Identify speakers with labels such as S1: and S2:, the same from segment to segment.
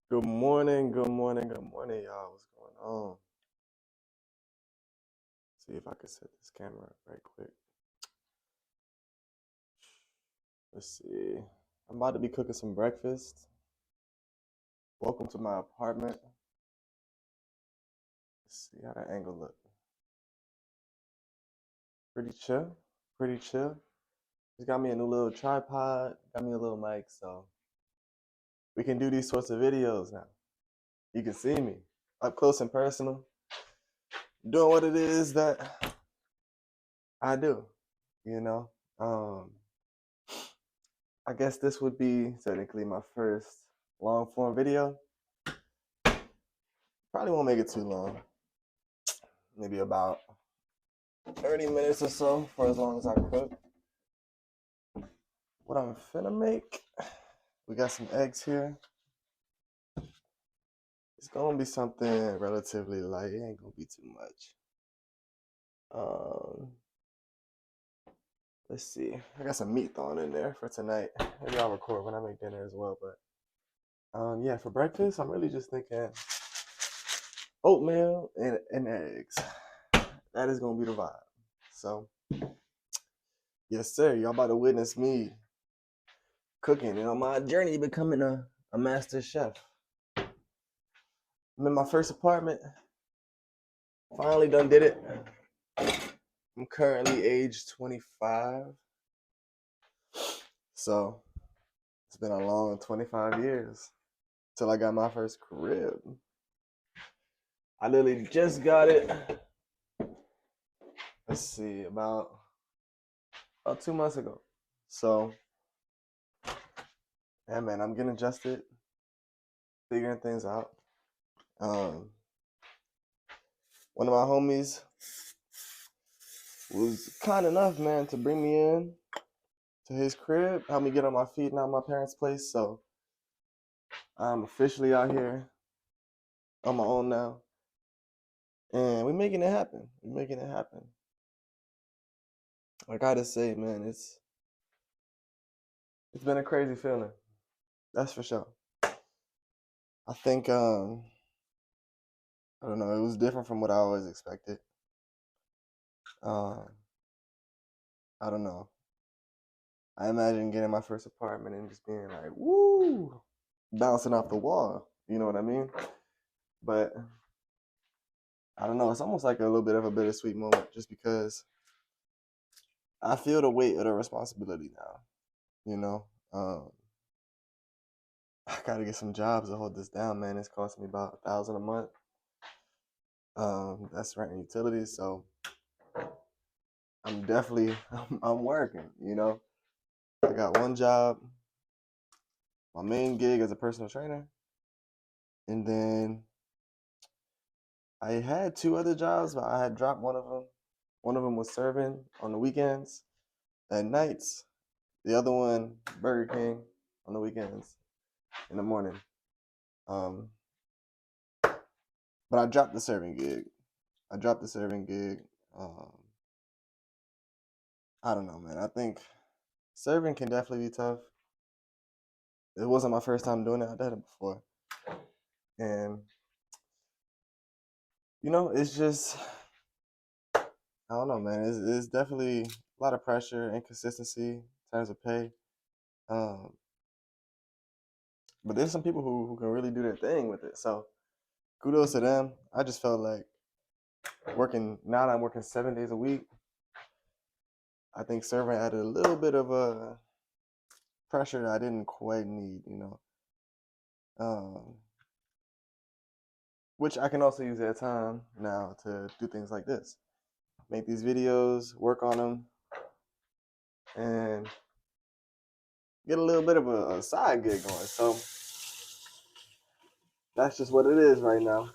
S1: Good morning, good morning, good morning, y'all. What's going on? See if I can set this camera up right quick. Let's see. I'm about to be cooking some breakfast. Welcome to my apartment. Let's see how that angle look. Pretty chill. Pretty chill. Just got me a new little tripod. Got me a little mic, so we can do these sorts of videos now. You can see me up close and personal, doing what it is that I do. You know. Um, I guess this would be technically my first long form video. Probably won't make it too long. Maybe about 30 minutes or so for as long as I cook. What I'm finna make, we got some eggs here. It's gonna be something relatively light. It ain't gonna be too much. Um, let's see. I got some meat thawing in there for tonight. Maybe I'll record when I make dinner as well. But yeah, for breakfast, I'm really just thinking oatmeal and eggs. That is gonna be the vibe. So yes, sir. Y'all about to witness me cooking and on my journey becoming a master chef. I'm in my first apartment. Finally done did it. I'm currently age 25. So it's been a long 25 years till I got my first crib. I literally just got it. Let's see, about 2 months ago. So yeah, man, I'm getting adjusted, figuring things out. One of my homies was kind enough, man, to bring me in to his crib, help me get on my feet now at my parents' place. So I'm officially out here on my own now. And we're making it happen. We're making it happen. I gotta say, man, it's been a crazy feeling. That's for sure. I think I don't know, it was different from what I always expected. Um I don't know. I imagine getting my first apartment and just being like, woo, bouncing off the wall. You know what I mean? But I don't know, it's almost like a little bit of a bittersweet moment just because I feel the weight of the responsibility now, you know? I gotta get some jobs to hold this down, man. It's costing me about 1,000 a month. That's rent and utilities, so I'm definitely I'm working, you know. I got one job, my main gig as a personal trainer, and then I had two other jobs, but I had dropped one of them. One of them was serving on the weekends and nights. The other one, Burger King, on the weekends in the morning. Um, but I dropped the serving gig. I dropped the serving gig. Um, I don't know, man. I think serving can definitely be tough. It wasn't my first time doing it. I've done it before, and it's just I don't know, man. It's definitely a lot of pressure, inconsistency in terms of pay. Um, but there's some people who can really do their thing with it. So kudos to them. I just felt like working now that I'm working 7 days a week. I think serving added a little bit of a pressure that I didn't quite need. Um, which I can also use that time now to do things like this, make these videos, work on them, and get a little bit of a side gig going. So that's just what it is right now.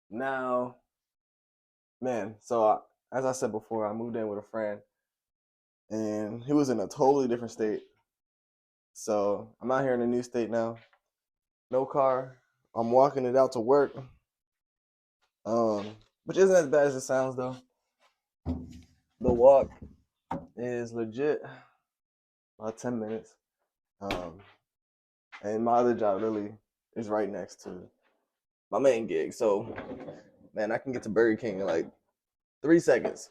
S1: Now, man, so as I said before, I moved in with a friend, and he was in a totally different state. So I'm out here in a new state now. No car. I'm walking it out to work, which isn't as bad as it sounds though. The walk is legit about 10 minutes, um, and my other job really is right next to my main gig. So, man, I can get to Burger King in like 3 seconds.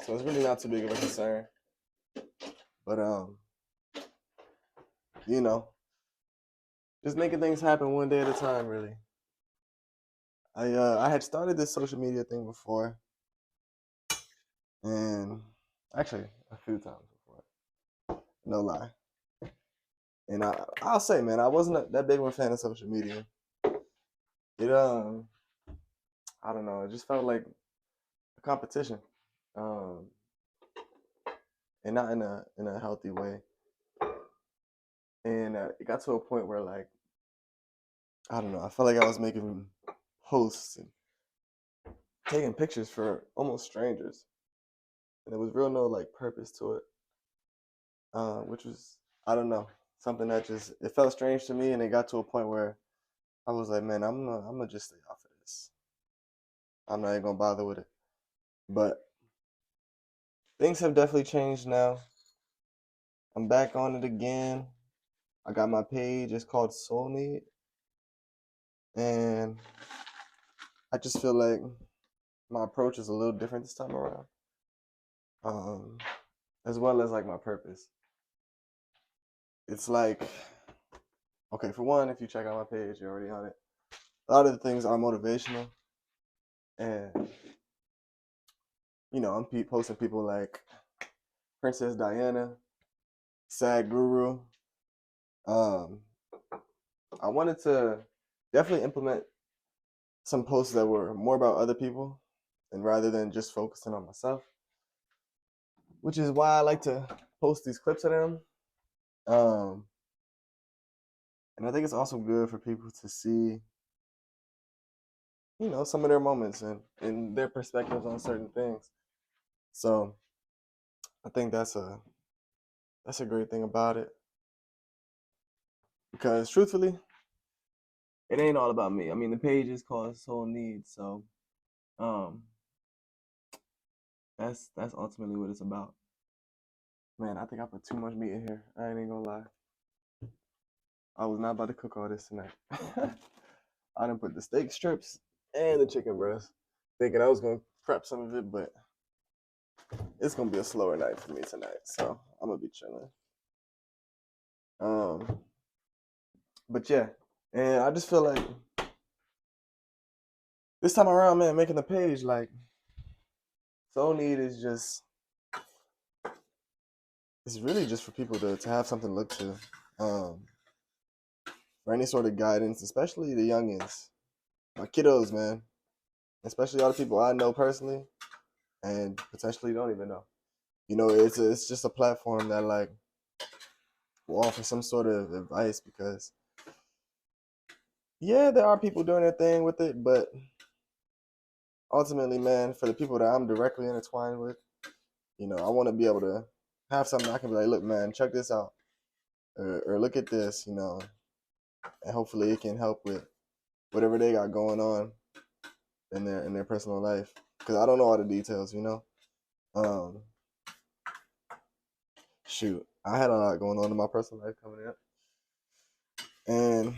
S1: So it's really not too big of a concern. But you know, just making things happen one day at a time. Really, I had started this social media thing before, and actually a few times before. No lie. And I'll say, man, I wasn't that big of a fan of social media. It I don't know, it just felt like a competition, um, and not in a healthy way. And it got to a point where like I don't know, I felt like I was making posts and taking pictures for almost strangers, and there was real no like purpose to it, which was I don't know something that just it felt strange to me, and it got to a point where I was like, man, I'm gonna just stay off of this. I'm not even gonna bother with it. But things have definitely changed now. I'm back on it again. I got my page. It's called Soul Need, and I just feel like my approach is a little different this time around, um, as well as like my purpose. It's like okay, for one, if you check out my page, you're already on it. A lot of the things are motivational, and I'm posting people like Princess Diana, Sad Guru. Um, I wanted to definitely implement some posts that were more about other people and rather than just focusing on myself, which is why I like to post these clips of them. Um, and I think it's also good for people to see, some of their moments and their perspectives on certain things. So I think that's a great thing about it because truthfully, it ain't all about me. I mean, the page is called Soul Needs, so um, that's ultimately what it's about. Man, I think I put too much meat in here. I ain't even gonna lie. I was not about to cook all this tonight. I done put the steak strips and the chicken breast, thinking I was gonna prep some of it, but it's gonna be a slower night for me tonight, so I'm gonna be chilling. Um, but yeah, and I just feel like this time around, man, making the page like Soul Need is just it's really just for people to have something to look to, um, for any sort of guidance, especially the youngins, my kiddos, man, especially all the people I know personally and potentially don't even know. It's just a platform that like will offer some sort of advice because yeah, there are people doing their thing with it, but ultimately, man, for the people that I'm directly intertwined with, I want to be able to have something I can be like, look, man, check this out, or look at this, and hopefully it can help with whatever they got going on in their personal life. Because I don't know all the details. Um, shoot, I had a lot going on in my personal life coming up, and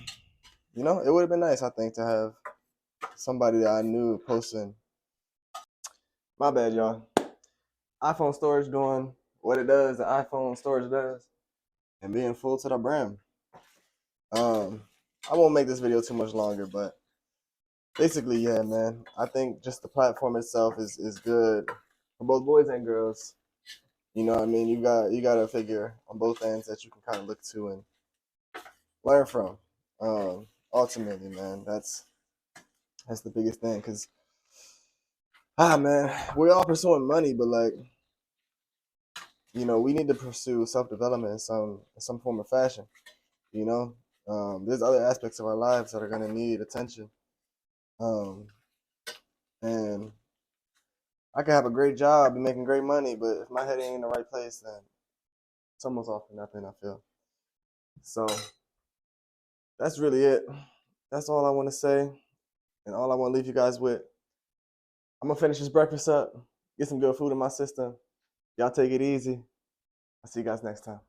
S1: it would have been nice, I think, to have somebody that I knew posting. My bad, y'all. iPhone storage doing what it does, the iPhone storage does, and being full to the brim. Um, I won't make this video too much longer, but basically, yeah, man. I think just the platform itself is good for both boys and girls. You know what I mean? You got a figure on both ends that you can kind of look to and learn from. Ultimately, man, that's the biggest thing. Cause man, we're all pursuing money, but like we need to pursue self development in some form of fashion. You know, there's other aspects of our lives that are gonna need attention. Um, and I can have a great job and making great money, but if my head ain't in the right place, then it's almost all for nothing, I feel. So that's really it. That's all I want to say, and all I want to leave you guys with. I'm gonna finish this breakfast up, get some good food in my system. Y'all take it easy. I'll see you guys next time.